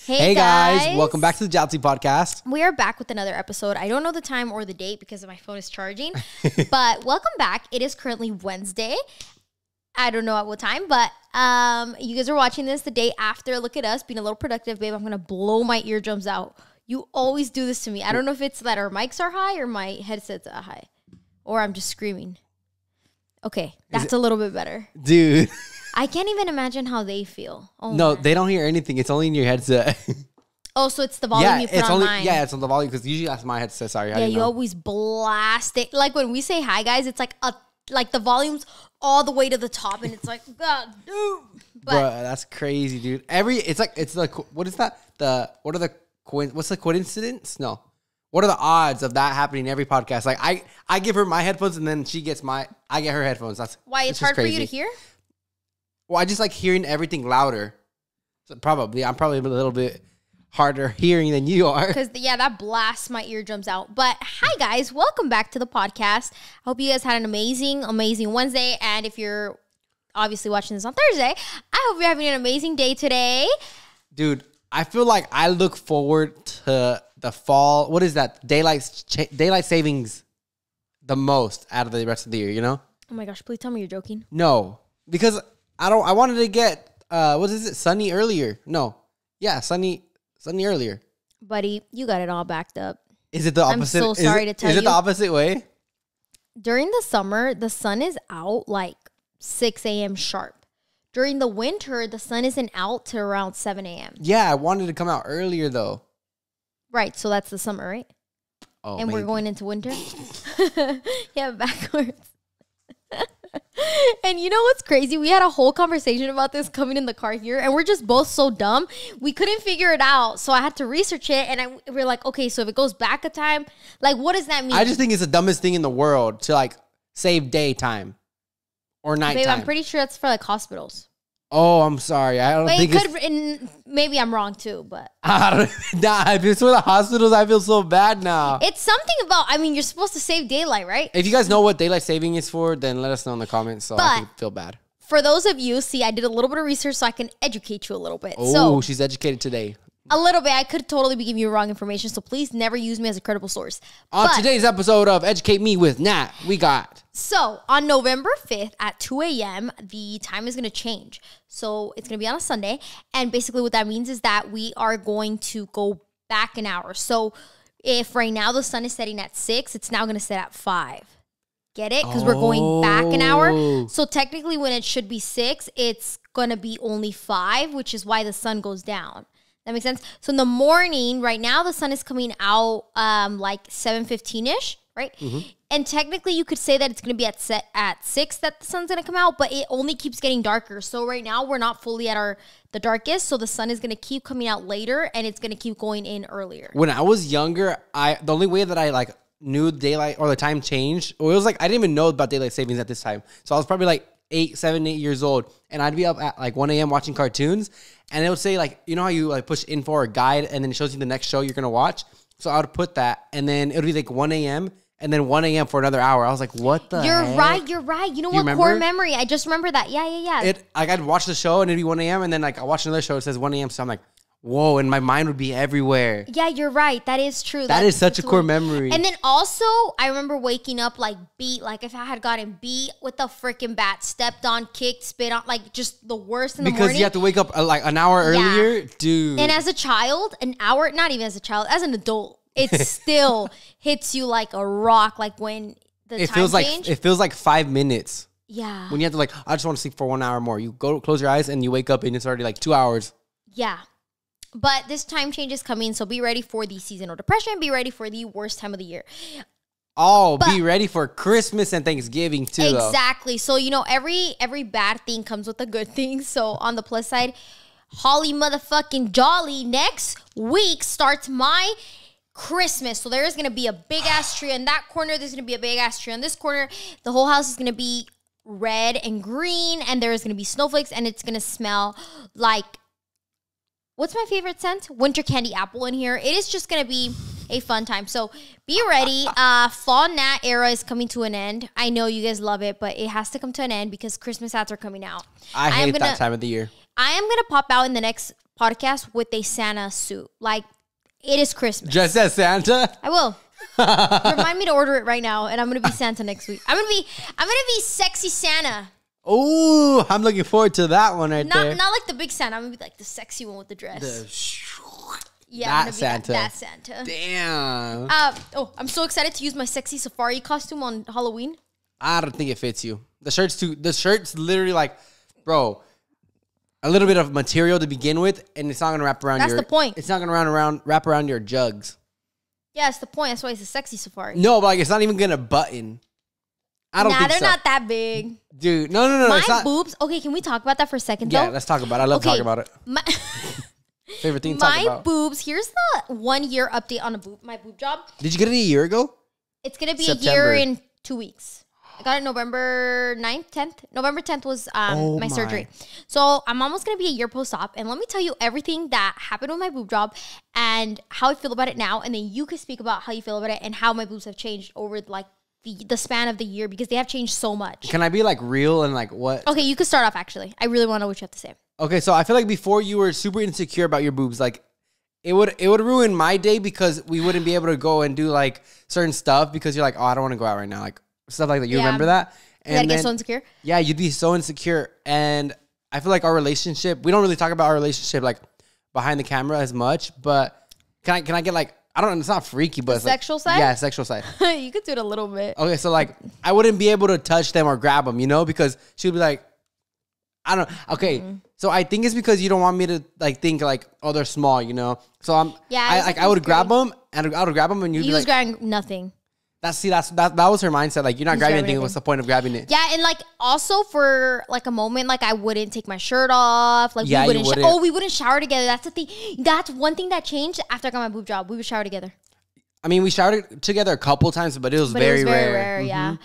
Hey guys, welcome back to the Jalty podcast. We are back with another episode. I don't know the time or the date because my phone is charging, but welcome back. It is currently Wednesday. I don't know at what time, but you guys are watching this the day after. Look at us being a little productive, babe. I'm going to blow my eardrums out. You always do this to me. I don't know if it's that our mics are high or my headsets are high, or I'm just screaming. Okay, that's a little bit better. Dude. I can't even imagine how they feel. Oh, no, man. They don't hear anything. It's only in your headset. Oh, so it's the volume you put on mine. Yeah, it's on the volume because usually that's my headset. Sorry. Yeah, you always blast it. Like when we say hi, guys, it's like the volume's all the way to the top, and it's like, God, dude. Bro, that's crazy, dude. It's like what is that? What's the coincidence? No. What are the odds of that happening in every podcast? Like I give her my headphones and then I get her headphones. That's why it's hard for you to hear? Well, I just like hearing everything louder. So I'm probably a little bit harder hearing than you are. Because, that blasts my eardrums out. But hi, guys. Welcome back to the podcast. I hope you guys had an amazing, amazing Wednesday. And if you're obviously watching this on Thursday, I hope you're having an amazing day today. Dude, I feel like I look forward to the fall. What is that? Daylight savings the most out of the rest of the year, you know? Oh, my gosh. Please tell me you're joking. No. Because I wanted to get, sunny earlier. No. Yeah, sunny earlier. Buddy, you got it all backed up. Is it the opposite? I'm so sorry to tell you. Is it the opposite way? During the summer, the sun is out like 6 a.m. sharp. During the winter, the sun isn't out to around 7 a.m. Yeah, I wanted to come out earlier, though. Right, so that's the summer, right? Oh, and maybe. We're going into winter? Yeah, backwards. And you know what's crazy? We had a whole conversation about this coming in the car here, and we're just both so dumb. We couldn't figure it out, so I had to research it, and we're like, okay, so if it goes back a time, like, what does that mean? I just think it's the dumbest thing in the world to, like, save daytime or nighttime. Babe, I'm pretty sure that's for, like, hospitals. Oh, I'm sorry. I don't think maybe I'm wrong, too, but. If it's for the hospitals, I feel so bad now. It's something about, you're supposed to save daylight, right? If you guys know what daylight saving is for, then let us know in the comments so I can feel bad. For those of you, I did a little bit of research so I can educate you a little bit. Oh, she's educated today. A little bit. I could totally be giving you wrong information, so please never use me as a credible source. On today's episode of Educate Me with Nat, we got... So, on November 5th at 2 a.m., the time is going to change. So, it's going to be on a Sunday. And basically what that means is that we are going to go back an hour. So, if right now the sun is setting at 6, it's now going to set at 5. Get it? Because we're going back an hour. So, technically when it should be 6, it's going to be only 5, which is why the sun goes down. That makes sense? So, in the morning, right now the sun is coming out like 7:15-ish. Right? Mm-hmm. And technically you could say that it's going to be at 6 that the sun's going to come out, but it only keeps getting darker. So right now we're not fully at the darkest, so the sun is going to keep coming out later and it's going to keep going in earlier. When I was younger, the only way that I knew daylight or the time changed, it was I didn't even know about daylight savings at this time. So I was probably 7, 8 years old, and I'd be up at 1 a.m. watching cartoons, and it would say you know how you push info or guide and then it shows you the next show you're going to watch? So I would put that, and then it would be 1 a.m., and then 1 a.m. for another hour. I was like, what the heck? You're right. You know what? Core memory. I just remember that. Yeah. I'd watch the show and it'd be 1 a.m. and then I watch another show. It says 1 a.m. So I'm like, whoa. And my mind would be everywhere. Yeah, you're right. That is true. That is such a core memory. And then also, I remember waking up beat. If I had gotten beat with a freaking bat, stepped on, kicked, spit on, just the worst in the morning. Because you have to wake up an hour earlier? Dude. And as a child, an hour, not even as a child, as an adult, it still hits you like a rock, when the time change. It feels like 5 minutes. Yeah. When you have to I just want to sleep for 1 hour more. You go close your eyes and you wake up and it's already 2 hours. Yeah. But this time change is coming, so be ready for the seasonal depression. Be ready for the worst time of the year. Oh, be ready for Christmas and Thanksgiving too. Exactly. So, every bad thing comes with a good thing. So on the plus side, holly motherfucking jolly, next week starts my Christmas. So there is going to be a big ass tree in that corner. There's going to be a big ass tree on this corner. The whole house is going to be red and green, and there is going to be snowflakes, and it's going to smell like, what's my favorite scent? Winter candy apple in here. It is just going to be a fun time. So be ready. Fall Nat era is coming to an end. I know you guys love it, but it has to come to an end because Christmas hats are coming out. I hate that time of the year. I am going to pop out in the next podcast with a Santa suit. Like, it is Christmas. Dressed as Santa? I will. Remind me to order it right now, and I'm gonna be Santa next week. I'm gonna be sexy Santa. Oh, I'm looking forward to that one there. Not like the big Santa. I'm gonna be like the sexy one with the dress. That Santa. That Santa. Damn. I'm so excited to use my sexy safari costume on Halloween. I don't think it fits you. The shirt's literally like, bro, a little bit of material to begin with, and it's not gonna wrap around. That's the point. It's not gonna wrap around your jugs. Yeah, that's the point. That's why it's a sexy safari. No, but like it's not even gonna button. I don't think they're so. not that big. Dude, no. My boobs. Okay, can we talk about that for a second, though? Yeah, let's talk about it. I love talking about it. Favorite thing to talk about. My boobs. Here's the 1 year update on my boob job. Did you get it a year ago? It's going to be September. a year in 2 weeks. I got it November 9th, 10th. November 10th was my surgery. So I'm almost going to be a year post-op. And let me tell you everything that happened with my boob job and how I feel about it now. And then you can speak about how you feel about it and how my boobs have changed over like the span of the year because they have changed so much. Can I be like real and like what? Okay, you can start off actually. I really want to know what you have to say. Okay, so I feel like before you were super insecure about your boobs, like it would ruin my day because we wouldn't be able to go and do like certain stuff because you're like, oh, I don't want to go out right now, like stuff like that. You remember that? And you get so insecure. Yeah, you'd be so insecure, and I feel like our relationship. We don't really talk about our relationship like behind the camera as much, but can I get like I don't know, it's not freaky, but it's sexual like, side? Yeah, sexual side. You could do it a little bit. Okay, so like I wouldn't be able to touch them or grab them, you know, because she would be like, I don't know. Okay, so I think it's because you don't want me to like think like, oh, they're small, you know. So I would grab them and I would grab them and you'd be like, grabbing nothing. That was her mindset. Like you're not grabbing anything. What's the point of grabbing it? Yeah, and like also for like a moment, like I wouldn't take my shirt off. Like yeah, we wouldn't shower together. That's the thing. That's one thing that changed after I got my boob job. We would shower together. I mean, we showered together a couple times, but it was very rare. Yeah,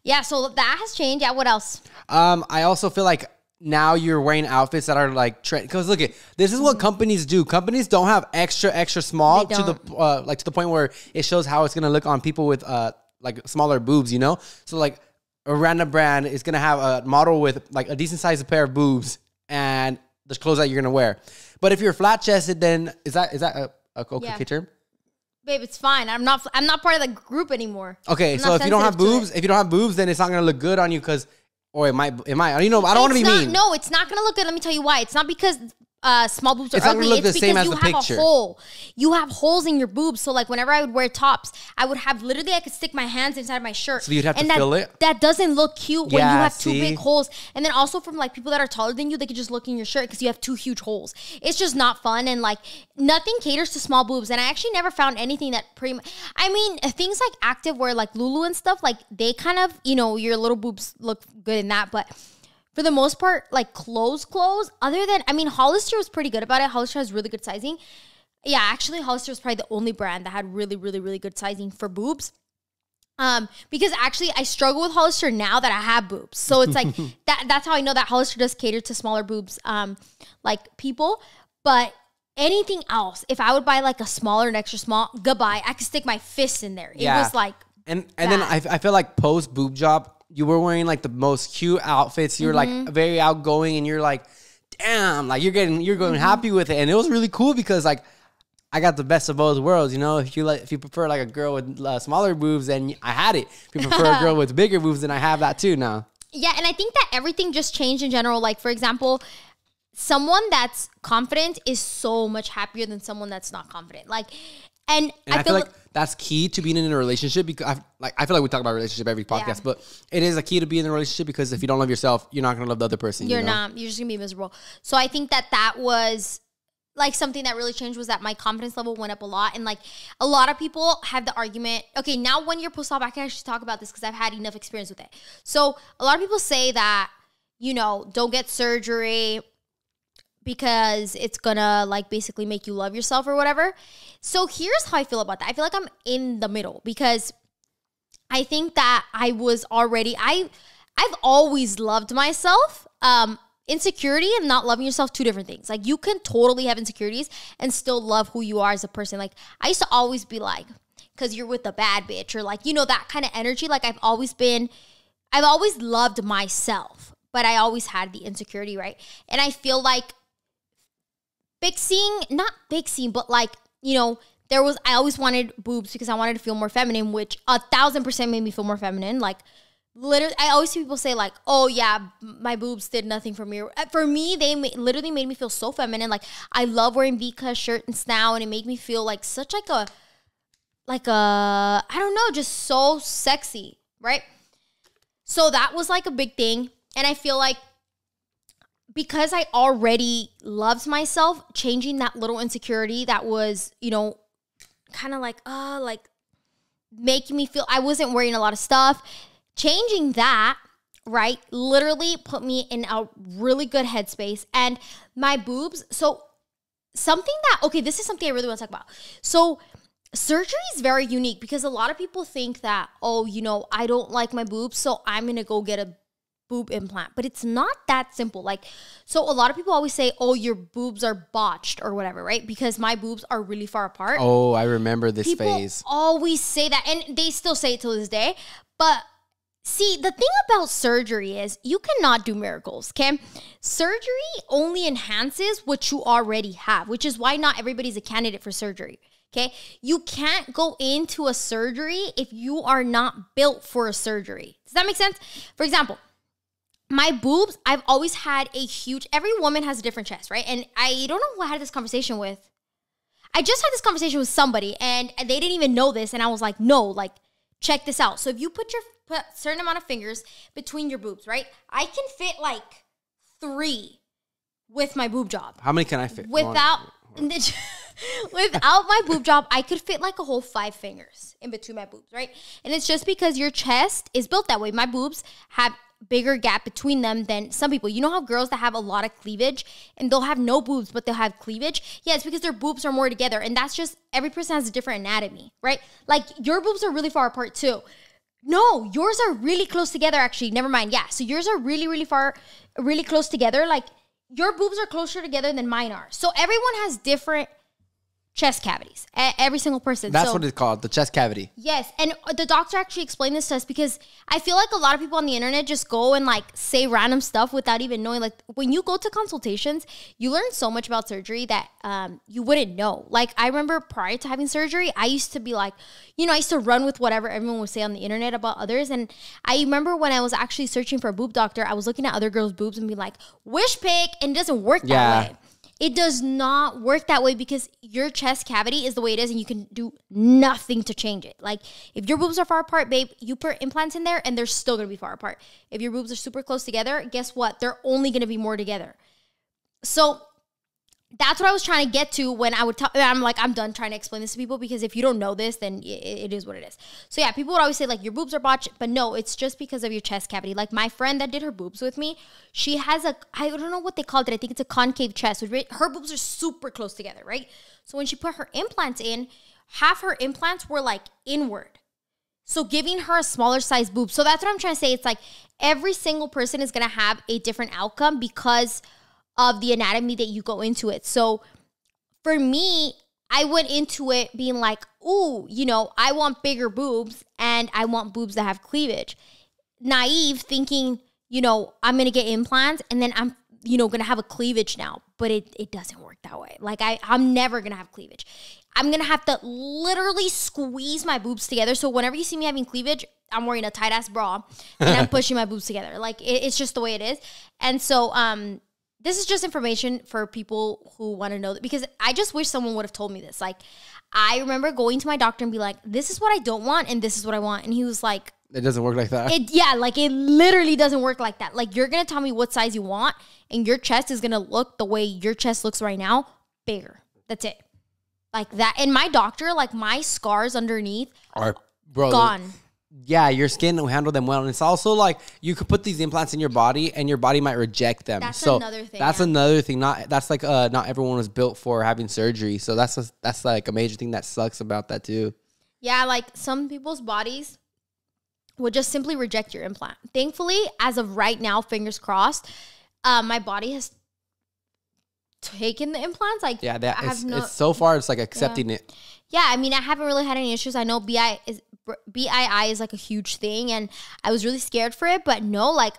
yeah. So that has changed. Yeah. What else? I also feel like now you're wearing outfits that are like trend. Because look, this is what companies do. Companies don't have extra small to the point where it shows how it's gonna look on people with like smaller boobs. You know, so like a random brand is gonna have a model with like a decent sized pair of boobs and the clothes that you're gonna wear. But if you're flat chested, then is that a okay term? Babe, it's fine. I'm not part of the group anymore. Okay, so if you don't have boobs, then it's not gonna look good on you because, or it might. You know, I don't want to be mean. No, it's not gonna look good. Let me tell you why. It's not because small boobs are it's ugly. Not look it's the same because as you the have picture. a hole. You have holes in your boobs. So like whenever I would wear tops, I would have literally I could stick my hands inside my shirt. So you'd have to fill it. That doesn't look cute when you have two big holes. And then also from like people that are taller than you, they could just look in your shirt because you have two huge holes. It's just not fun and like nothing caters to small boobs. And I actually never found anything that I mean things like activewear like Lulu and stuff like they kind of your little boobs look good in that, but. For the most part, like clothes, other than, I mean, Hollister was pretty good about it. Hollister has really good sizing. Yeah, actually, Hollister was probably the only brand that had really, really, really good sizing for boobs. Because actually, I struggle with Hollister now that I have boobs. So it's like, that's how I know that Hollister does cater to smaller boobs, like people. But anything else, if I would buy like a smaller and extra small, goodbye. I could stick my fist in there. It was like And then I feel like post boob job, you were wearing like the most cute outfits. You were like very outgoing, and you're like, damn, like you're going happy with it, and it was really cool because like I got the best of both worlds. You know, if you prefer like a girl with smaller boobs, then I had it. If you prefer a girl with bigger boobs, then I have that too now. Yeah, and I think that everything just changed in general. Like for example, someone that's confident is so much happier than someone that's not confident. Like. And I feel like that's key to being in a relationship because I feel like we talk about relationship every podcast, but it is a key to be in a relationship because if you don't love yourself, you're not going to love the other person. You're not. You're just going to be miserable. So I think that was like something that really changed was that my confidence level went up a lot. And like a lot of people have the argument, okay, now when you're post-op, I can actually talk about this because I've had enough experience with it. So a lot of people say that, don't get surgery because it's gonna like basically make you love yourself or whatever. So here's how I feel about that. I feel like I'm in the middle because I think that I've always loved myself. Insecurity and not loving yourself, two different things. Like you can totally have insecurities and still love who you are as a person. Like I used to always be like, cause you're with a bad bitch or like, that kind of energy. Like I've always loved myself, but I always had the insecurity, right? And I feel like not fixing, but like, you know, I always wanted boobs because I wanted to feel more feminine, which 1,000% made me feel more feminine. Like, literally, I always see people say like, oh yeah, my boobs did nothing for me. For me, they literally made me feel so feminine. Like, I love wearing V-cut shirts now, and it made me feel like such like a, I don't know, just so sexy, right? So that was like a big thing. And I feel like because I already loved myself, changing that little insecurity that was, you know, kind of like making me feel I wasn't wearing a lot of stuff. Changing that, right, literally put me in a really good headspace. And my boobs, so something that, okay, this is something I really want to talk about. So surgery is very unique because a lot of people think that, oh, you know, I don't like my boobs, so I'm going to go get a boob implant. But it's not that simple. Like, so a lot of people always say, oh, your boobs are botched or whatever, right? Because my boobs are really far apart. Oh, I remember this people phase. Always say that, and they still say it till this day. But see, the thing about surgery is you cannot do miracles, okay? Surgery only enhances what you already have, which is why not everybody's a candidate for surgery. Okay, you can't go into a surgery if you are not built for a surgery. Does that make sense? For example, my boobs, I've always had a huge, every woman has a different chest, right? And I don't know who I had this conversation with. I just had this conversation with somebody and they didn't even know this. And I was like, no, like, check this out. So if you put a certain amount of fingers between your boobs, right? I can fit like 3 with my boob job. How many can I fit? Without my boob job, I could fit like a whole 5 fingers in between my boobs, right? And it's just because your chest is built that way. My boobs have bigger gap between them than some people. You know how girls that have a lot of cleavage and they'll have no boobs, but they'll have cleavage? Yeah, it's because their boobs are more together. And that's just, every person has a different anatomy, right? Like your boobs are really far apart too. No, yours are really close together actually. Never mind. Yeah, so yours are really, really far, really close together. Like your boobs are closer together than mine are. So everyone has different chest cavities. Every single person. That's what it's called, the chest cavity. Yes. And the doctor actually explained this to us because I feel like a lot of people on the internet just go and like say random stuff without even knowing. Like when you go to consultations, you learn so much about surgery that you wouldn't know. Like I remember prior to having surgery, I used to be like, you know, I used to run with whatever everyone would say on the internet about others. And I remember when I was actually searching for a boob doctor, I was looking at other girls' boobs and be like, wish pic, and it doesn't work that way. It does not work that way because your chest cavity is the way it is and you can do nothing to change it. Like if your boobs are far apart, babe, you put implants in there and they're still going to be far apart. If your boobs are super close together, guess what? They're only going to be more together. So that's what I was trying to get to when I would tell, I'm like, I'm done trying to explain this to people because if you don't know this, then it is what it is. So yeah, people would always say like your boobs are botched, but no, it's just because of your chest cavity. Like my friend that did her boobs with me, she has I don't know what they called it. I think it's a concave chest. Her boobs are super close together, right? So when she put her implants in, half her implants were like inward. So giving her a smaller size boob. So that's what I'm trying to say. It's like every single person is going to have a different outcome because of the anatomy that you go into it. So for me, I went into it being like, ooh, you know, I want bigger boobs and I want boobs that have cleavage. Naive thinking, you know, I'm going to get implants and then I'm, you know, going to have a cleavage now. But it doesn't work that way. Like I'm never going to have cleavage. I'm going to have to literally squeeze my boobs together. So whenever you see me having cleavage, I'm wearing a tight ass bra and I'm pushing my boobs together. Like it's just the way it is. And so, this is just information for people who want to know that because I just wish someone would have told me this. Like, I remember going to my doctor and be like, this is what I don't want and this is what I want. And he was like, it doesn't work like that. Like it literally doesn't work like that. Like you're going to tell me what size you want and your chest is going to look the way your chest looks right now, bigger. That's it. Like that. And my doctor, like my scars underneath are gone. Yeah, your skin will handle them well. And it's also like you could put these implants in your body and your body might reject them. That's another thing. That's another thing. Not everyone was built for having surgery. So that's like a major thing that sucks about that too. Yeah, like some people's bodies would just simply reject your implant. Thankfully, as of right now, fingers crossed, my body has taken the implants. Like it's so far it's like accepting it. Yeah, I mean, I haven't really had any issues. I know BII is like a huge thing and I was really scared for it, but no, like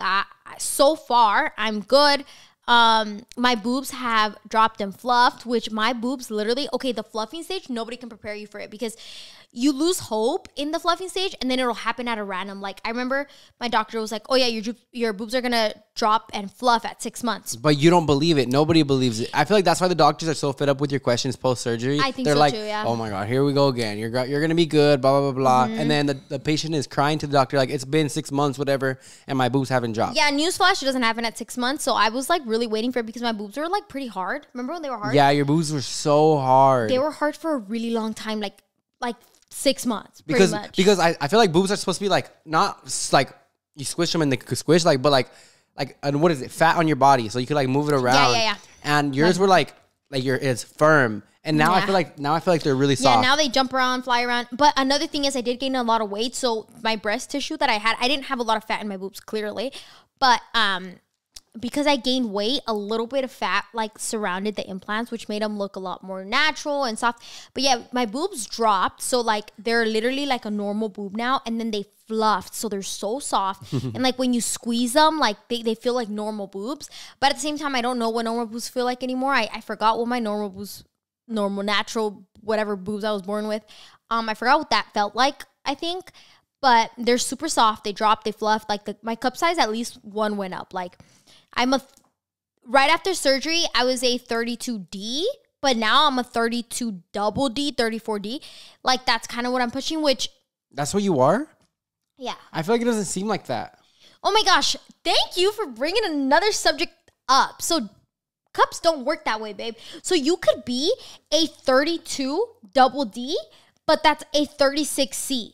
so far I'm good. my boobs have dropped and fluffed, which my boobs literally, okay, the fluffing stage, nobody can prepare you for it because you lose hope in the fluffing stage and then it'll happen at a random. Like I remember my doctor was like, oh yeah, your boobs are gonna drop and fluff at 6 months. But you don't believe it. Nobody believes it. I feel like that's why the doctors are so fed up with your questions post-surgery. I think they're so like, too, yeah. oh my God, here we go again. You're going to be good, blah, blah, blah, blah. And then the patient is crying to the doctor like, it's been 6 months, whatever, and my boobs haven't dropped. Yeah, newsflash, it doesn't happen at 6 months. So I was like really waiting for it because my boobs were like pretty hard. Remember when they were hard? Yeah, your boobs were so hard. They were hard for a really long time, like 6 months, pretty much. Because I feel like boobs are supposed to be like, not like you squish them and they could squish, like, but like, and what is it? Fat on your body. So you could like move it around. Yeah. And yours were like it's firm. And now I feel like they're really soft. Yeah, now they jump around, fly around. But another thing is I did gain a lot of weight. So my breast tissue that I had, I didn't have a lot of fat in my boobs, clearly. But because I gained weight, a little bit of fat like surrounded the implants, which made them look a lot more natural and soft. But yeah, my boobs dropped. So like they're literally like a normal boob now. And then they fluffed. So they're so soft. And like when you squeeze them, like they feel like normal boobs. But at the same time, I don't know what normal boobs feel like anymore. I forgot what my normal, natural, whatever boobs I was born with. I forgot what that felt like, I think. But they're super soft. They dropped, they fluffed. Like my cup size, at least one went up. Like right after surgery, I was a 32D, but now I'm a 32 double D, 34D. Like that's kind of what I'm pushing, which. That's what you are? Yeah. I feel like it doesn't seem like that. Oh my gosh. Thank you for bringing another subject up. So cups don't work that way, babe. So you could be a 32 double D, but that's a 36C.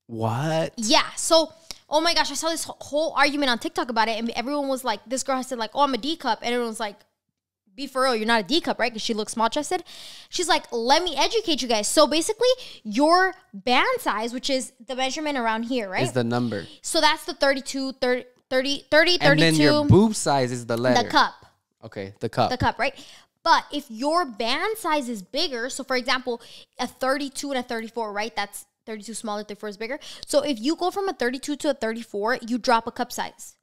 What? Yeah. So, oh my gosh, I saw this whole argument on TikTok about it, and everyone was like, this girl said like, oh, I'm a D cup, and everyone's like, be for real, you're not a D cup, right? Because she looks small chested. She's like, let me educate you guys. So basically, your band size, which is the measurement around here, right? Is the number. So that's the 32, 30, 32. And then your boob size is the letter. The cup. Okay, the cup. The cup, right? But if your band size is bigger, so for example, a 32 and a 34, right? That's 32 smaller, 34 is bigger. So if you go from a 32 to a 34, you drop a cup size.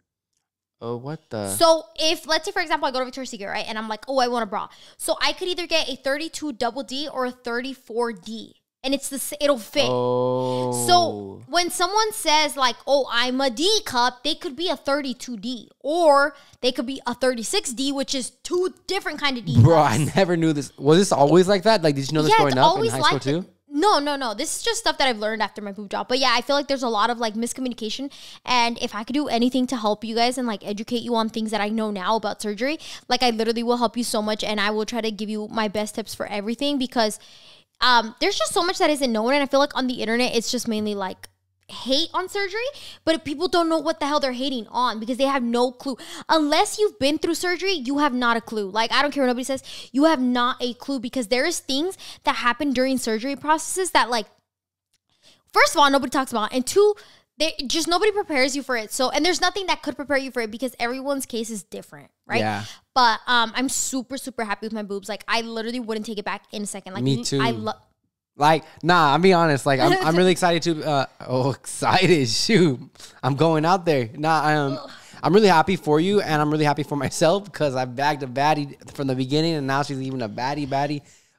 Oh, what the? So if, let's say, for example, I go to Victoria's Secret, right? And I'm like, oh, I want a bra. So I could either get a 32 double D or a 34D. And it'll fit. Oh. So when someone says like, oh, I'm a D cup, they could be a 32D. Or they could be a 36D, which is two different kind of D cups. Bro, I never knew this. Was this always like that? Like, did you know this growing up in high school too? No. This is just stuff that I've learned after my boob job. But yeah, I feel like there's a lot of like miscommunication. And if I could do anything to help you guys and like educate you on things that I know now about surgery, like I literally will help you so much. And I will try to give you my best tips for everything because there's just so much that isn't known. And I feel like on the internet, it's just mainly like hate on surgery, but people don't know what the hell they're hating on because they have no clue. Unless you've been through surgery, you have not a clue. Like, I don't care what nobody says, you have not a clue because there's things that happen during surgery processes that, like, first of all, nobody talks about, and two, nobody prepares you for it. So, and there's nothing that could prepare you for it because everyone's case is different, right? Yeah. But I'm super, super happy with my boobs. Like, I literally wouldn't take it back in a second. Like, me too. Like, I'll be honest. Like, I'm really excited to. Excited! Shoot, I'm going out there. I'm really happy for you, and I'm really happy for myself because I bagged a baddie from the beginning, and now she's even a baddie.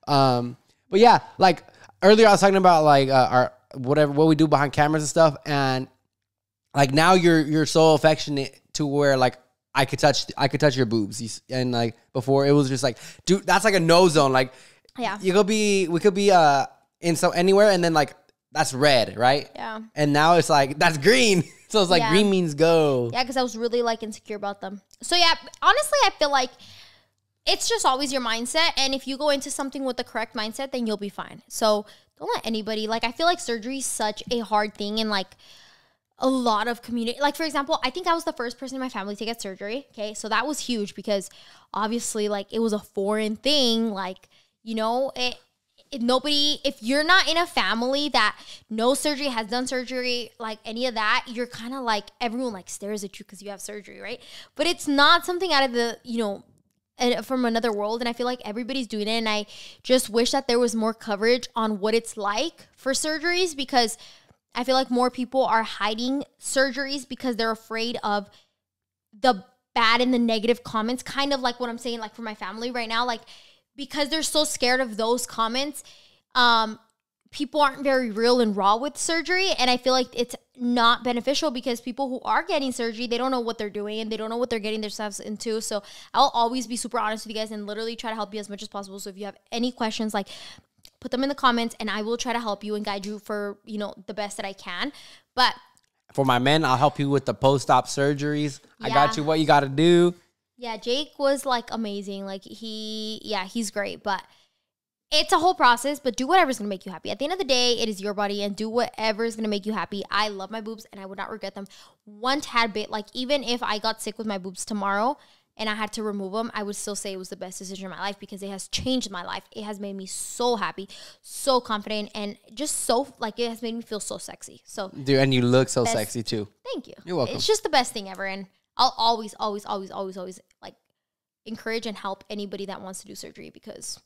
But yeah, like earlier I was talking about like what we do behind cameras and stuff, and like now you're so affectionate to where like I could touch your boobs, and like before it was just like, dude, that's like a no zone. Like, yeah, we could be in anywhere, and then like that's red, right? Yeah. And now it's like that's green. So it's like green means go. Yeah, because I was really like insecure about them. So yeah, honestly, I feel like it's just always your mindset, and if you go into something with the correct mindset, then you'll be fine. So don't let anybody, like, I feel like surgery is such a hard thing, and like a lot of community, like, for example, I think I was the first person in my family to get surgery. Okay, so that was huge because obviously like it was a foreign thing, like, you know, nobody, if you're not in a family that knows surgery, has done surgery, like any of that, you're kind of like, everyone like stares at you because you have surgery, right? But it's not something out of the, you know, from another world. And I feel like everybody's doing it. And I just wish that there was more coverage on what it's like for surgeries, because I feel like more people are hiding surgeries because they're afraid of the bad in the negative comments, kind of like what I'm saying, like for my family right now, like because they're so scared of those comments, people aren't very real and raw with surgery. And I feel like it's not beneficial because people who are getting surgery, they don't know what they're doing and they don't know what they're getting themselves into. So I'll always be super honest with you guys and literally try to help you as much as possible. So if you have any questions, like put them in the comments and I will try to help you and guide you for, you know, the best that I can. But for my men, I'll help you with the post-op surgeries. Yeah. I got you what you got to do. Yeah, Jake was like amazing. Like he's great, but it's a whole process, but do whatever's going to make you happy. At the end of the day, it is your body and do whatever is going to make you happy. I love my boobs and I would not regret them one tad bit. Like even if I got sick with my boobs tomorrow and I had to remove them, I would still say it was the best decision in my life because it has changed my life. It has made me so happy, so confident, and just so, like, it has made me feel so sexy. So, dude, and you look so sexy too. Thank you. You're welcome. It's just the best thing ever. And I'll always like encourage and help anybody that wants to do surgery because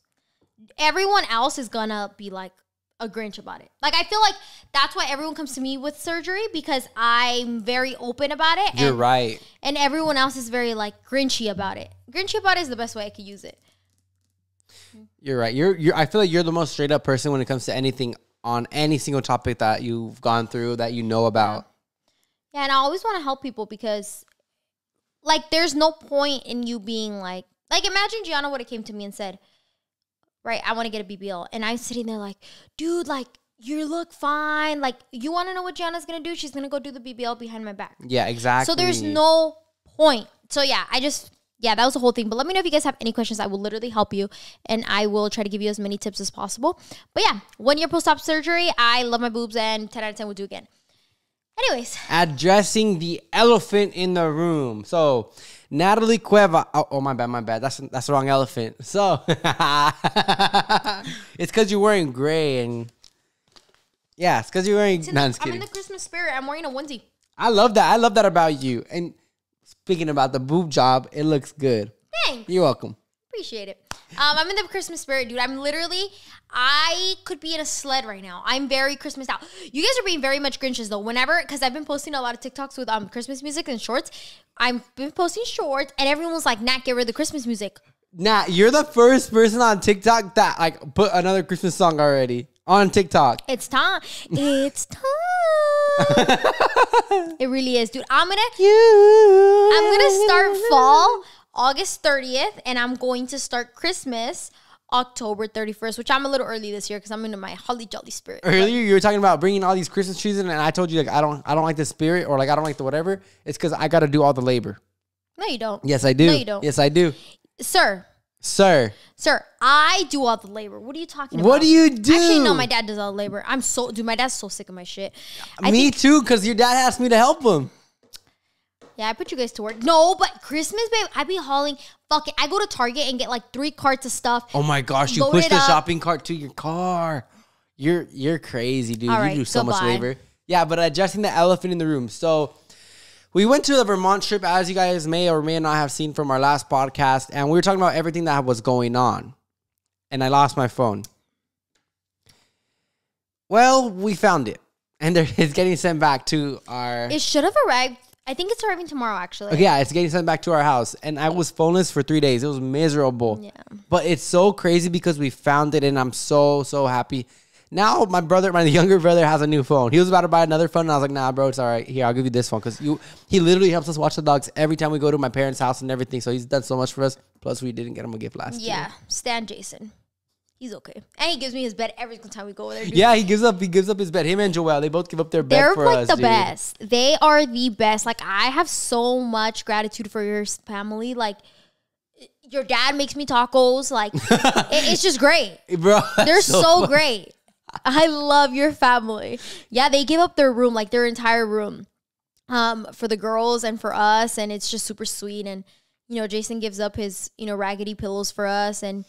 everyone else is gonna be like a Grinch about it. Like I feel like that's why everyone comes to me with surgery because I'm very open about it. You're right. And everyone else is very like Grinchy about it. Grinchy about it is the best way I could use it. You're right. You're I feel like you're the most straight up person when it comes to anything on any single topic that you've gone through that you know about. Yeah, and I always want to help people because like there's no point in you being like imagine Gianna would have came to me and said, right, I want to get a BBL. And I'm sitting there like, dude, like, you look fine. Like, you want to know what Gianna's going to do? She's going to go do the BBL behind my back. Yeah, exactly. So there's no point. So, yeah, that was the whole thing. But let me know if you guys have any questions. I will literally help you. And I will try to give you as many tips as possible. But, yeah, 1 year post-op surgery. I love my boobs. And 10 out of 10 will do again. Anyways. Addressing the elephant in the room. So, Nathalycuevas. Oh, my bad. That's the wrong elephant. So, it's because you're wearing gray and yeah, it's because you're wearing. I'm in the Christmas spirit. I'm wearing a onesie. I love that. I love that about you. And speaking about the boob job, it looks good. Thanks. You're welcome. Appreciate it. I'm in the Christmas spirit, dude. I could be in a sled right now. I'm very Christmas out. You guys are being very much Grinches though. Because I've been posting a lot of TikToks with Christmas music and shorts. I've been posting shorts and everyone was like, Nat, get rid of the Christmas music. Nat, you're the first person on TikTok that like put another Christmas song already on TikTok. It's time. It's time. It really is, dude. I'm gonna start fall August 30th, and I'm going to start Christmas October 31st, which I'm a little early this year because I'm into my holly jolly spirit. Earlier, you were talking about bringing all these Christmas trees in, and I told you like I don't like the spirit or like I don't like the whatever. It's because I got to do all the labor. No, you don't. Yes, I do. No, you don't. Yes, I do. Sir, I do all the labor. What are you talking about? What do you do? Actually, no, my dad does all the labor. My dad's so sick of my shit. Me too, because your dad asked me to help him. Yeah, I put you guys to work. No, but Christmas, babe, I be hauling. Fuck it. I go to Target and get like 3 carts of stuff. Oh my gosh, you push the shopping cart to your car. You're crazy, dude. All right, you do so much labor. Yeah, but adjusting the elephant in the room. So we went to the Vermont trip, as you guys may or may not have seen from our last podcast, and we were talking about everything that was going on. And I lost my phone. Well, we found it. And it's getting sent back to our... It should have arrived. I think it's arriving tomorrow, actually. Yeah, it's getting sent back to our house. And I was phoneless for 3 days. It was miserable. Yeah. But it's so crazy because we found it, and I'm so, so happy. Now, my younger brother, has a new phone. He was about to buy another phone, and I was like, nah, bro, it's all right. Here, I'll give you this phone. Because he literally helps us watch the dogs every time we go to my parents' house and everything. So he's done so much for us. Plus, we didn't get him a gift last year. Yeah, Stan Jason. He's okay. And he gives me his bed every single time we go over there. Dude. Yeah, he gives up his bed. Him and Joelle, they both give up their bed for us. They're like the best. They are the best. Like, I have so much gratitude for your family. Like, your dad makes me tacos. Like, it's just great. Bro, they're so great. I love your family. Yeah, they give up their room, like their entire room, for the girls and for us. And it's just super sweet. And, Jason gives up his, raggedy pillows for us. And,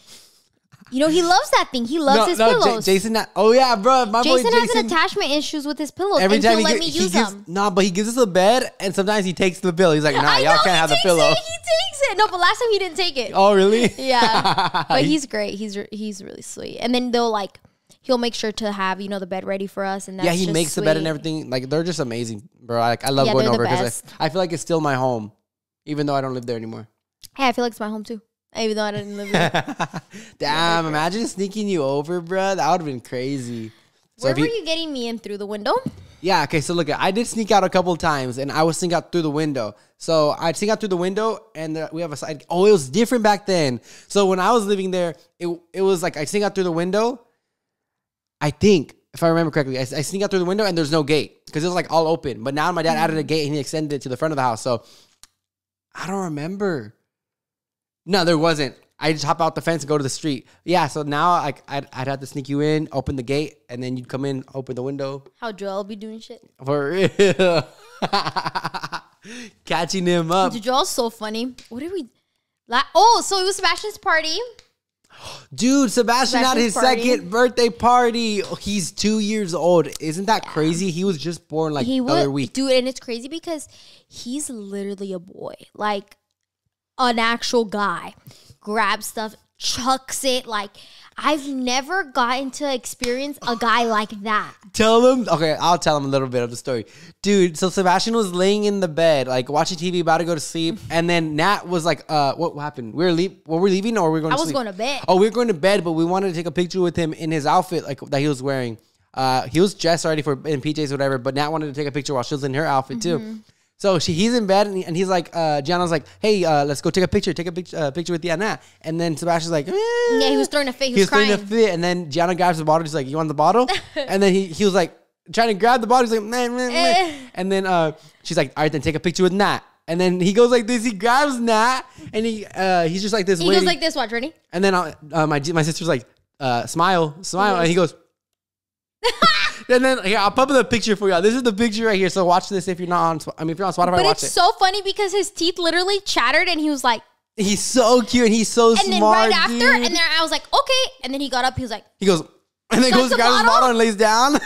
he loves that thing. He loves his pillows. Jason, oh yeah, bro. Jason has an attachment issues with his pillows. Every time he'll let me use them. No, but he gives us a bed, and sometimes he takes the pillow. He's like, nah, y'all can't have the pillow. He takes it. No, but last time he didn't take it. Oh, really? Yeah. But he's great. He's really sweet. And then he'll make sure to have, the bed ready for us. And that's he makes the bed and everything. Like, they're just amazing, bro. Like, I love going over because I feel like it's still my home. even though I don't live there anymore. Hey, I feel like it's my home too, even though I didn't live there. Damn, imagine sneaking you over, bro. That would have been crazy. So Where were you getting me in through the window? Yeah, okay, so look, I did sneak out a couple of times, and I would sneak out through the window. So I'd sneak out through the window, and we have a side. Oh, it was different back then. So when I was living there, it was like I sneak out through the window. I think, if I remember correctly, I sneak out through the window, and there's no gate because it was like all open. But now my dad added a gate, and he extended it to the front of the house. So I don't remember. No, there wasn't. I just hop out the fence and go to the street. Yeah, so now I'd have to sneak you in, open the gate, and then you'd come in, open the window. How Joel be doing shit? For real. Catching him up. Dude, Joel's so funny. What did we... so it was Sebastian's party. Dude, Sebastian had his party. second birthday party. Oh, he's 2 years old. Isn't that crazy? He was just born like the other week. Dude, and it's crazy because he's literally a boy. Like, an actual guy. Grabs stuff, chucks it. Like, I've never gotten to experience a guy like that. Tell him. Okay, I'll tell him a little bit of the story. Dude, so Sebastian was laying in the bed, like watching TV, about to go to sleep. And then Nat was like, what happened? Were we leaving or were we going to sleep? I was going to bed. Oh, we were going to bed, but we wanted to take a picture with him in his outfit like that he was wearing. He was dressed already in PJs or whatever, but Nat wanted to take a picture while she was in her outfit too. So he's in bed and he's like, Gianna's like, hey, let's go take a picture with Nat. And then Sebastian's like, yeah, he was throwing a fit. He was crying. Throwing a fit. And then Gianna grabs the bottle. She's like, you want the bottle? And then he was like, trying to grab the bottle. He's like, meh. And then she's like, all right, then take a picture with Nat. And then he goes like this. He grabs Nat and he's just like this. He goes like this. Watch, ready? And then my sister's like, smile. And he goes. And then here, I'll put up the picture for y'all. This is the picture right here. So watch this if you're not on. If you're on Spotify, but watch it. It's so funny because his teeth literally chattered, and he was like, he's so cute and he's so smart. And then right after, dude. and then I was like, okay. And then he got up. He was like, and then goes to grab his bottle and lays down,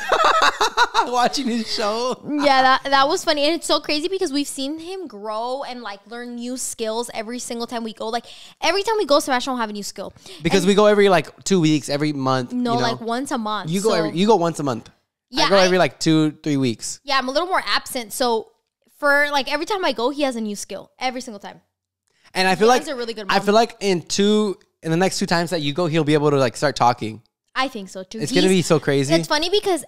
watching his show. Yeah, that was funny, and it's so crazy because we've seen him grow and like learn new skills every single time we go. Like every time we go, Sebastian will have a new skill because we go every like 2 weeks, every month. No, like once a month. You go once a month. Yeah, I go every like 2-3 weeks. Yeah, I'm a little more absent. So for like every time I go, he has a new skill every single time. And I feel like a really good mom. I feel like in the next 2 times that you go, he'll be able to like start talking. I think so too. It's gonna be so crazy. It's funny because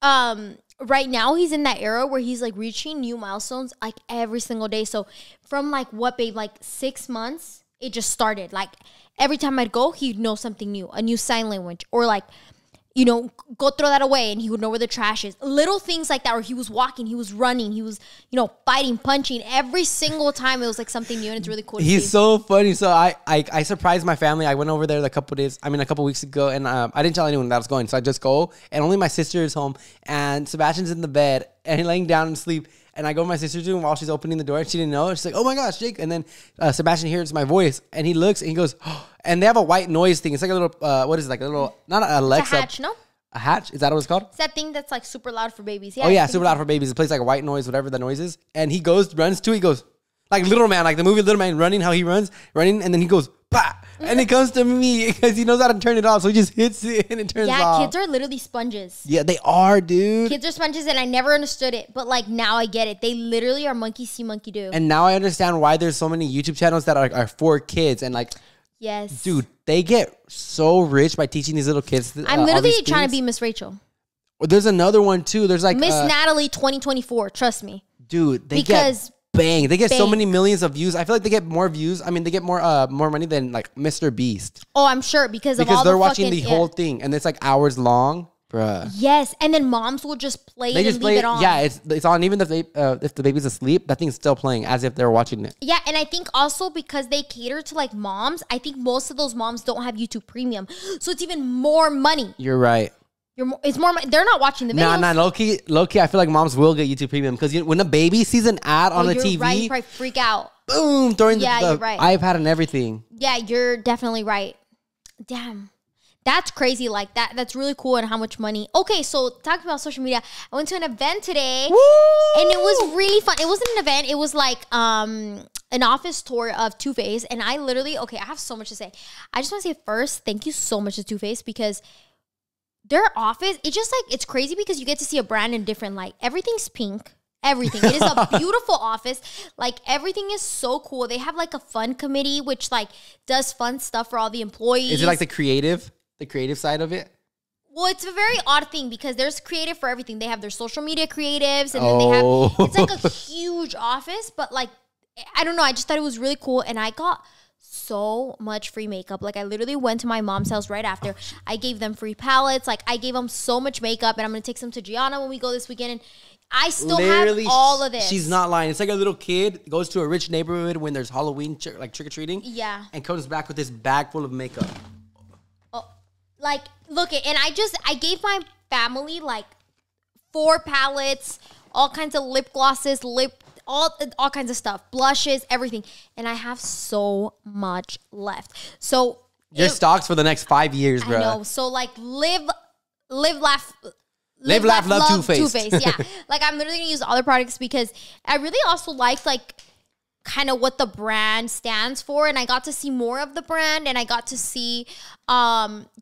right now he's in that era where he's like reaching new milestones like every single day. So from like what, babe, like 6 months, it just started. Like every time I'd go, he'd know something new, a new sign language, or like, you know, go throw that away, and he would know where the trash is. Little things like that, where he was walking, he was running, he was, you know, fighting, punching. Every single time it was like something new, and it's really cool to see. He's so funny. So I surprised my family. I went over there a couple weeks ago, and I didn't tell anyone that I was going. So I just go, and only my sister is home, and Sebastian's in the bed, and he's laying down and sleep. And I go to my sister's room while she's opening the door, and she didn't know. She's like, oh my gosh, Jake. And then Sebastian hears my voice, and he looks, and he goes, oh. And they have a white noise thing. It's like a little, what is it? Like a little, not an Alexa. It's a hatch, no? A hatch? Is that what it's called? It's that thing that's like super loud for babies. Yeah, oh yeah, super loud for babies. It plays like a white noise, whatever the noise is. And he runs to it. He goes, like Little Man, like the movie Little Man, running, how he runs, and then he goes, bah! And it comes to me because he knows how to turn it off. So he just hits it and it turns off. Yeah, kids are literally sponges. Yeah, they are, dude. Kids are sponges, and I never understood it. But like now I get it. They literally are monkey see, monkey do. And now I understand why there's so many YouTube channels that are for kids. And like, yes, dude, they get so rich by teaching these little kids. I'm literally trying to be Miss Rachel. There's another one too. There's like Miss Natalie 2024. Trust me, dude. They get so many millions of views. I feel like they get more views. I mean, they get more money than like Mr. Beast. Oh, I'm sure because they're watching the whole thing, and it's like hours long, bruh. Yes, and then moms will just play it and leave it on. Yeah, it's on. Even if the baby's asleep, that thing's still playing as if they're watching it. Yeah, and I think also because they cater to like moms, I think most of those moms don't have YouTube Premium, so it's even more money. You're right. It's more. They're not watching the videos. Nah, low key. I feel like moms will get YouTube Premium because when a baby sees an ad on the TV, right, you probably freak out. Boom, throwing the right. iPad and everything. Yeah, you're definitely right. Damn, that's crazy. Like that. That's really cool. And how much money? Okay, so talking about social media, I went to an event today, and it was really fun. It wasn't an event. It was like an office tour of Too Faced, and I have so much to say. I just want to say first, thank you so much to Too Faced because their office, it's just like, it's crazy because you get to see a brand in different light. Everything's pink. everything. It is a beautiful office. Like, everything is so cool. They have like a fun committee, which like does fun stuff for all the employees. Is it like the creative side of it? Well, it's a very odd thing because there's creative for everything. They have their social media creatives, and then they have, it's like a huge office, but like, I don't know. I just thought it was really cool. And I got so much free makeup. Like, I literally went to my mom's house right after. I gave them free palettes. Like, I gave them so much makeup, and I'm going to take some to Gianna when we go this weekend. And I still literally have all of this. She's not lying. It's like a little kid goes to a rich neighborhood when there's Halloween, like trick-or-treating. Yeah. And comes back with this bag full of makeup. Oh, like, look it. And I gave my family like 4 palettes, all kinds of lip glosses, all kinds of stuff, blushes, everything. And I have so much left. So your stocks for the next 5 years, bro. I know. So like live, laugh, love Too Faced. Too Faced, yeah. Like, I'm literally gonna use all the products because I really also liked like kind of what the brand stands for, and I got to see more of the brand, and I got to see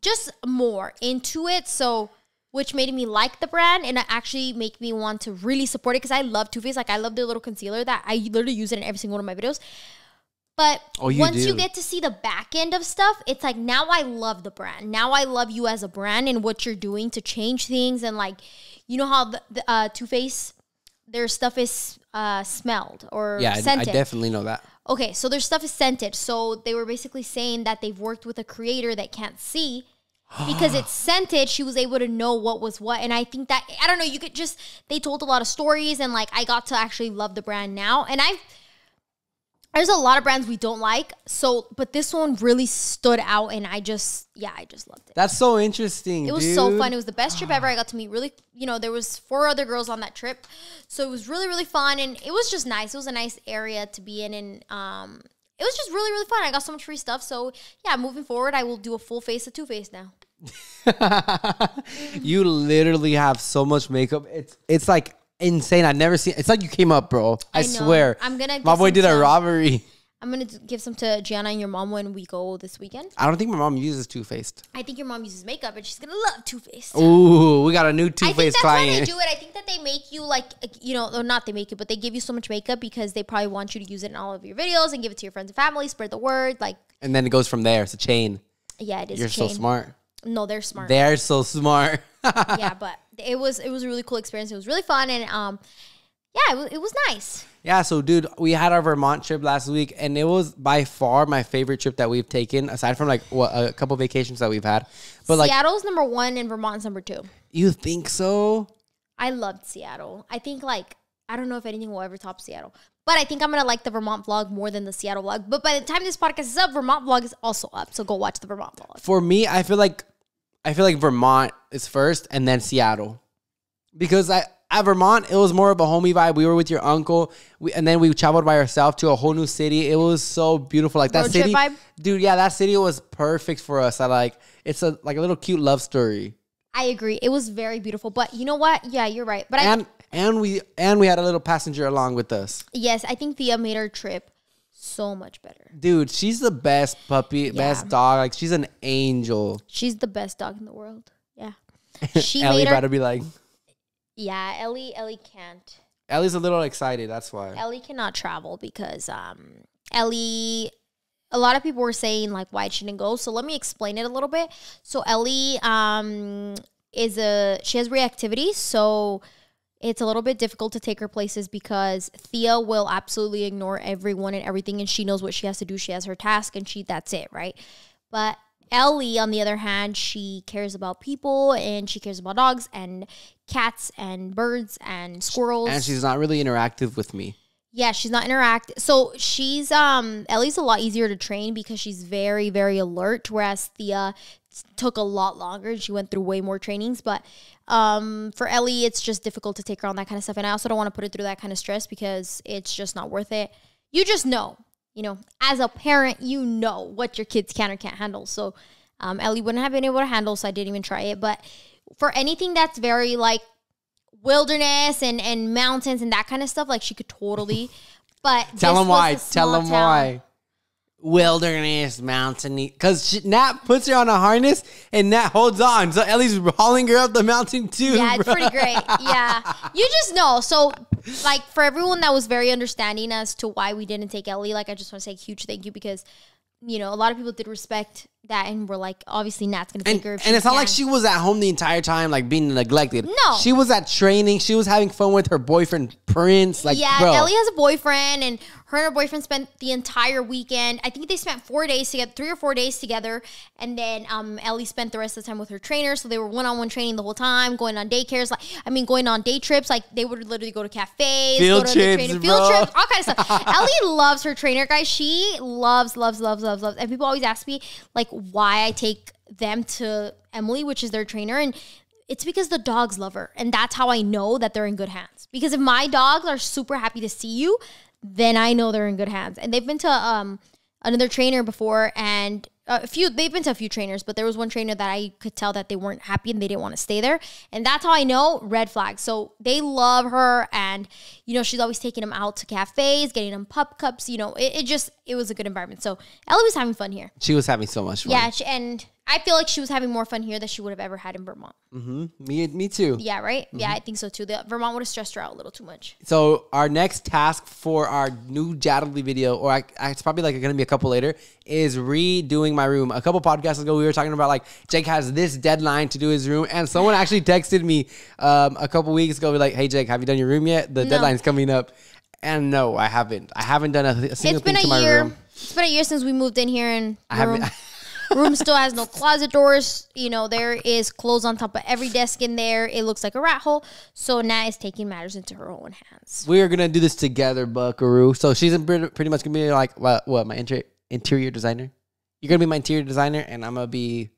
just more into it. So, which made me like the brand, and it actually make me want to really support it because I love Too Faced. Like, I love their little concealer that I literally use it in every single one of my videos. But once you get to see the back end of stuff, it's like, now I love the brand. Now I love you as a brand and what you're doing to change things. And like, you know how the Too Faced, their stuff is smelled or scented. I definitely know that. Okay, so their stuff is scented. So they were basically saying that they've worked with a creator that can't see. Because it's scented, she was able to know what was what. And I think that, I don't know, you could just, they told a lot of stories, and like, I got to actually love the brand now. And there's a lot of brands we don't like. So, but this one really stood out, and I just loved it. That's so interesting. It was so fun. It was the best trip ever. I got to meet there was 4 other girls on that trip. So it was really, really fun. And it was just nice. It was a nice area to be in. And, it was just really, really fun. I got so much free stuff. So, yeah, moving forward, I will do a full face of Too Faced now. You literally have so much makeup. It's like insane. I've never seen. It's like you came up, bro. I swear. I'm gonna. My boy did a robbery. I'm gonna give some to Gianna and your mom when we go this weekend. I don't think my mom uses Too Faced. I think your mom uses makeup, and she's gonna love Too Faced. Ooh, we got a new Too Faced client. I think that's why they do it. I think that they make you like, or not they make you, but they give you so much makeup because they probably want you to use it in all of your videos and give it to your friends and family, spread the word, like. And then it goes from there. It's a chain. Yeah, it is. You're so smart. No, they're smart. They're so smart. Yeah, but it was a really cool experience. It was really fun, and yeah, it was nice. Yeah, so dude, we had our Vermont trip last week, and it was by far my favorite trip that we've taken, aside from like a couple vacations that we've had. But Seattle's number 1 and Vermont's number 2. You think so? I loved Seattle. I think I don't know if anything will ever top Seattle, but I think I'm gonna like the Vermont vlog more than the Seattle vlog. But by the time this podcast is up, Vermont vlog is also up, so go watch the Vermont vlog. For me, I feel like Vermont is first, and then Seattle, because at Vermont, it was more of a homey vibe. We were with your uncle, and then we traveled by ourselves to a whole new city. It was so beautiful. Like that city, vibe? Dude. Yeah, that city was perfect for us. It's a little cute love story. I agree. It was very beautiful. But you know what? Yeah, you're right. But and we had a little passenger along with us. Yes, I think Thea made our trip so much better. Dude, she's the best puppy, best dog. Like, she's an angel. She's the best dog in the world. Yeah. Ellie about to be like. Yeah, Ellie can't. Ellie's a little excited, that's why. Ellie cannot travel because Ellie, a lot of people were saying like why she didn't go. So let me explain it a little bit. So Ellie she has reactivity, so it's a little bit difficult to take her places because Thea will absolutely ignore everyone and everything, and she knows what she has to do. She has her task, and that's it, right? But Ellie, on the other hand, she cares about people, and she cares about dogs and cats and birds and squirrels. And she's not really interactive with me. Yeah, she's not interactive. So she's Ellie's a lot easier to train because she's very, very alert, whereas Thea took a lot longer. She went through way more trainings. But for Ellie, it's just difficult to take her on that kind of stuff. And I also don't want to put her through that kind of stress because it's just not worth it. You just know. As a parent, you know what your kids can or can't handle. So Ellie wouldn't have been able to handle, so I didn't even try it. But for anything that's very like wilderness and mountains and that kind of stuff, like she could totally. But tell them why. Tell them why. Wilderness, mountain, because Nat puts her on a harness and Nat holds on. So Ellie's hauling her up the mountain too. Yeah, it's pretty great. Yeah, you just know. So like for everyone that was very understanding as to why we didn't take Ellie, like I just want to say a huge thank you because, you know, a lot of people did respect that and were like, obviously Nat's going to take her. And it's not like she was at home the entire time, like being neglected. No. She was at training. She was having fun with her boyfriend, Prince. Like, yeah, bro. Ellie has a boyfriend and her boyfriend spent the entire weekend. I think they spent 4 days together, 3 or 4 days together. And then Ellie spent the rest of the time with her trainer. So they were one-on-one training the whole time, going on daycares. Going on day trips. Like they would literally go to cafes, field go to trips, field bro. trips, all kind of stuff. Ellie loves her trainer, guys. She loves. And people always ask me like why I take them to Emily, which is their trainer. And it's because the dogs love her. And that's how I know that they're in good hands. Because if my dogs are super happy to see you, then I know they're in good hands. And they've been to another trainer before, and they've been to a few trainers, but there was one trainer that I could tell that they weren't happy and they didn't want to stay there. And that's how I know, red flag. So they love her, and you know, she's always taking them out to cafes, getting them pup cups. You know, it was a good environment. So Ellie was having fun here. She was having so much fun. Yeah, and I feel like she was having more fun here than she would have ever had in Vermont. Me too. Yeah, right? Yeah, I think so too. The Vermont would have stressed her out a little too much. So our next task for our new Jadley video, or it's probably like going to be a couple later, is redoing my room. A couple podcasts ago, we were talking about like Jake has this deadline to do his room, and someone actually texted me a couple weeks ago, like, "Hey Jake, have you done your room yet? The deadline's coming up." And no, I haven't. I haven't done a single thing to my room. It's been a year since we moved in here, and room still has no closet doors. You know, there is clothes on top of every desk in there. It looks like a rat hole. So Nat is taking matters into her own hands. We are going to do this together, Buckaroo. So she's pretty much going to be like, what, my interior designer? You're going to be my interior designer, and I'm going to be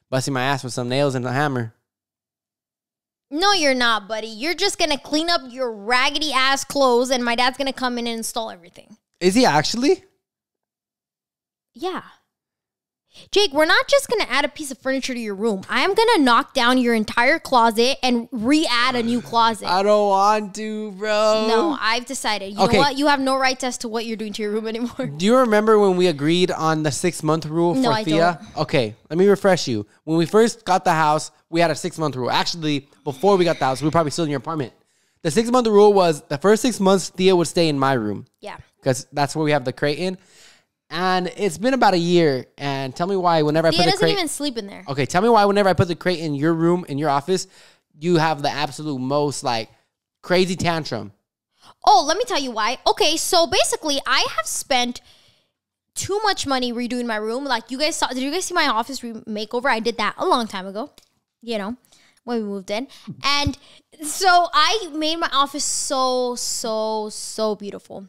busting my ass with some nails and a hammer. No, you're not, buddy. You're just going to clean up your raggedy ass clothes, and my dad's going to come in and install everything. Is he actually? Yeah. Jake, we're not just going to add a piece of furniture to your room. I am going to knock down your entire closet and re-add a new closet. I don't want to, bro. No, I've decided. You know what? You have no rights as to what you're doing to your room anymore. Do you remember when we agreed on the 6-month rule for Thea? Don't. Okay, let me refresh you. When we first got the house, we had a 6-month rule. Actually, before we got the house, we were probably still in your apartment. The 6-month rule was the first 6 months, Thea would stay in my room. Yeah. Because that's where we have the crate in. And it's been about a year. And tell me why whenever I put the crate... Thea doesn't even sleep in there. Okay, tell me why whenever I put the crate in your room, in your office, you have the absolute most, like, crazy tantrum. Oh, let me tell you why. Okay, so basically, I have spent too much money redoing my room. Like, you guys saw... Did you guys see my office makeover? I did that a long time ago. You know, when we moved in. And so I made my office so beautiful.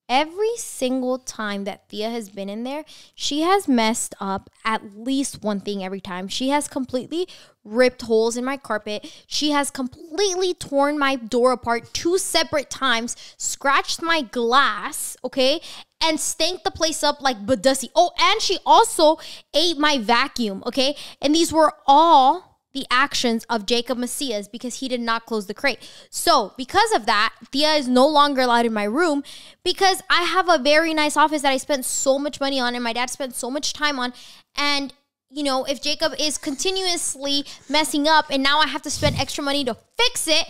Every single time that Thea has been in there, she has messed up at least one thing every time. She has completely ripped holes in my carpet. She has completely torn my door apart 2 separate times, scratched my glass, okay, and stanked the place up like Badussi. Oh, and she also ate my vacuum, okay? And these were all the actions of Jacob Macias because he did not close the crate. So because of that, Thea is no longer allowed in my room because I have a very nice office that I spent so much money on and my dad spent so much time on. And, you know, if Jacob is continuously messing up and now I have to spend extra money to fix it,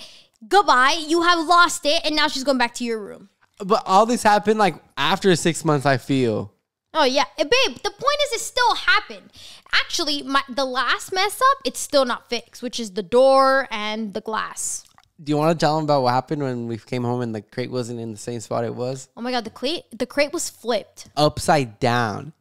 goodbye, you have lost it, and now she's going back to your room. But all this happened like after 6 months, I feel. Oh, yeah. Babe, the point is it still happened. Actually, the last mess up, it's still not fixed, which is the door and the glass. Do you want to tell them about what happened when we came home and the crate wasn't in the same spot it was? Oh, my God. The crate was flipped. Upside down.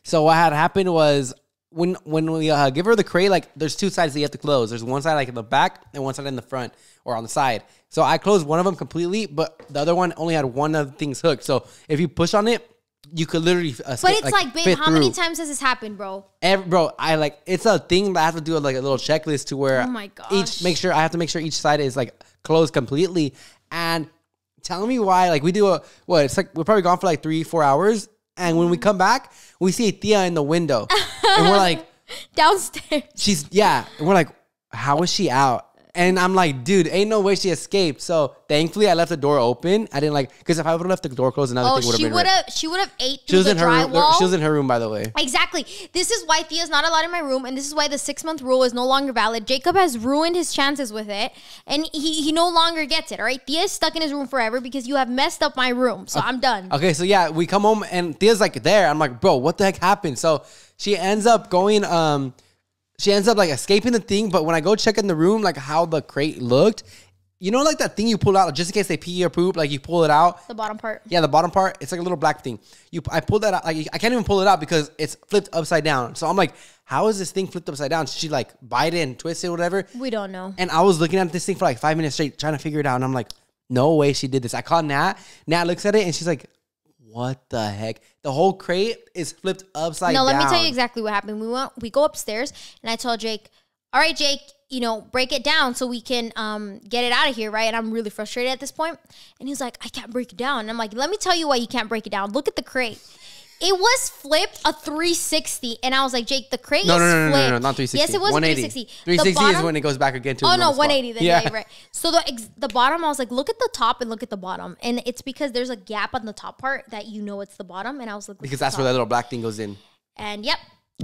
So what had happened was when we give her the crate, like there's 2 sides that you have to close. There's one side like in the back and one side in the front or on the side. So I closed one of them completely, but the other one only had one of the things hooked. So if you push on it, you could literally but it's like babe, how many times has this happened, bro? It's a thing that I have to do like a little checklist to where oh my gosh. I have to make sure each side is like closed completely. And tell me why, like we do it's like we're probably gone for like 3-4 hours, and when we come back, we see Thea in the window, and we're like downstairs. And we're like, how is she out? And I'm like, dude, ain't no way she escaped. So thankfully, I left the door open. I didn't because if I would have left the door closed, another thing would have been she would have ate through the drywall. Room. She was in her room, by the way. Exactly. This is why Thea's not allowed in my room, and this is why the 6-month rule is no longer valid. Jacob has ruined his chances with it, and he no longer gets it. All right, Thea is stuck in his room forever because you have messed up my room. So I'm done. Okay, so yeah, we come home and Thea's like there. I'm like, bro, what the heck happened? So she ends up going. She ends up like escaping the thing, but when I go check in the room, like how the crate looked, you know, like that thing you pull out just in case they pee or poop, like you pull it out. The bottom part. Yeah, the bottom part. It's like a little black thing. I pulled that out. Like I can't even pull it out because it's flipped upside down. So I'm like, how is this thing flipped upside down? She like bite it and twist it, whatever. We don't know. And I was looking at this thing for like 5 minutes straight, trying to figure it out. And I'm like, no way she did this. I called Nat. Nat looks at it and she's like, what the heck? The whole crate is flipped upside down. No, let me tell you exactly what happened. We go upstairs and I told Jake, all right, Jake, break it down so we can get it out of here, right? And I'm really frustrated at this point. And he's like, I can't break it down. And I'm like, let me tell you why you can't break it down. Look at the crate. It was flipped a 360. And I was like, Jake, the crate is flipped. No, not 360. Yes, it was 180. 360. 360 is when it goes back again to no, 180 spot. then. Yeah, right. So the bottom, I was like, look at the top and look at the bottom. And it's because there's a gap on the top part that it's the bottom. And I was like, because that's where that little black thing goes in. And yep,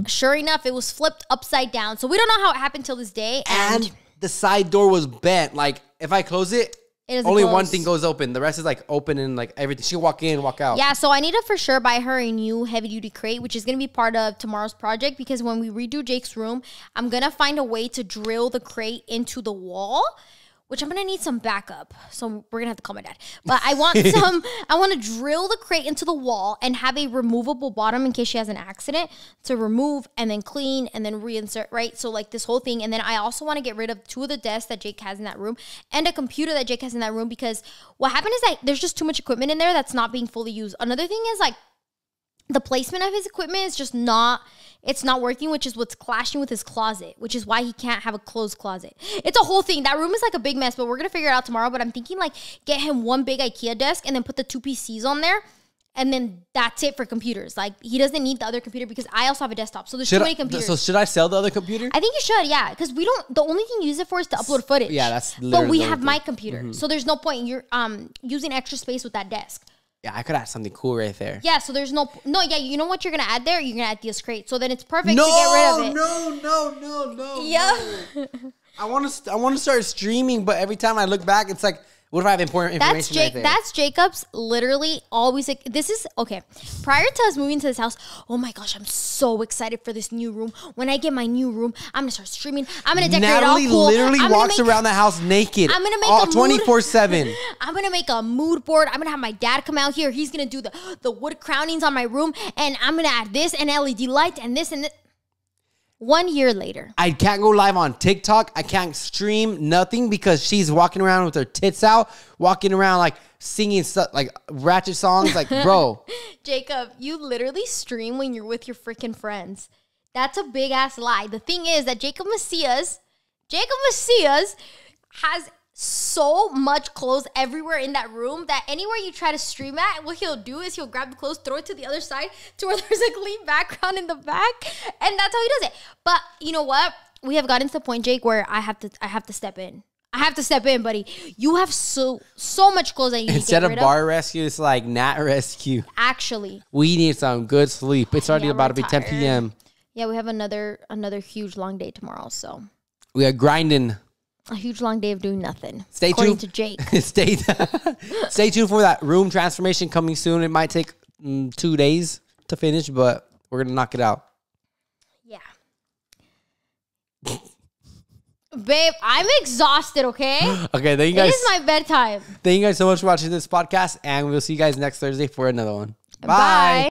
sure enough, it was flipped upside down. So we don't know how it happened till this day. And the side door was bent. Like if I close it, only one thing goes open. The rest is like open and like everything. She'll walk in, walk out. Yeah, so I need to for sure buy her a new heavy duty crate, which is going to be part of tomorrow's project because when we redo Jake's room, I'm going to find a way to drill the crate into the wall, which I'm going to need some backup. So we're going to have to call my dad. But I want I want to drill the crate into the wall and have a removable bottom in case she has an accident to remove and then clean and then reinsert, right? So like this whole thing. And then I also want to get rid of 2 of the desks that Jake has in that room and a computer that Jake has in that room because what happened is that there's just too much equipment in there that's not being fully used. Another thing is like the placement of his equipment is just not working, which is what's clashing with his closet, which is why he can't have a closed closet. It's a whole thing. That room is like a big mess, but we're going to figure it out tomorrow. But I'm thinking like get him one big IKEA desk and then put the 2 PCs on there. And then that's it for computers. Like he doesn't need the other computer because I also have a desktop. So there's too many computers. So should I sell the other computer? I think you should, yeah. Because the only thing you use it for is to upload footage. Yeah, that's literally But we have my computer. Mm-hmm. So there's no point in you're using extra space with that desk. Yeah, I could add something cool right there. Yeah, so there's yeah, you know what you're going to add there? You're going to add this crate. So then it's perfect to get rid of it. No. Yeah. I want to start streaming, but every time I look back, it's like, what if I have important information right there? That's Jacob's literally always like, this is, okay. Prior to us moving to this house, oh my gosh, I'm so excited for this new room. When I get my new room, I'm going to start streaming. I'm going to decorate Natalie it all cool. literally walks around the house naked. I'm going to make all 24/7. I'm going to make a mood board. I'm going to have my dad come out here. He's going to do the wood crownings on my room. And I'm going to add this and LED lights and this and this. 1 year later. I can't go live on TikTok. I can't stream nothing because she's walking around with her tits out, walking around like singing stuff like ratchet songs. Like, bro. Jacob, you literally stream when you're with your freaking friends. That's a big ass lie. The thing is that Jacob Macias has so much clothes everywhere in that room that anywhere you try to stream at, what he'll do is he'll grab the clothes, throw it to the other side to where there's a clean background in the back, and that's how he does it. But you know what? We have gotten to the point, Jake, where I have to step in. I have to step in, buddy. You have so much clothes that you need to get rid of. Instead of bar rescue, it's like Nat rescue. Actually, we need some good sleep. It's already about to be 10 p.m. Yeah, we have another huge long day tomorrow, so we are grinding. A huge long day of doing nothing. Stay according tuned to Jake. Stay tuned for that room transformation coming soon. It might take 2 days to finish, but we're gonna knock it out. Yeah. Babe, I'm exhausted, okay? Okay, thank you guys. It is my bedtime. Thank you guys so much for watching this podcast, and we'll see you guys next Thursday for another one. Bye.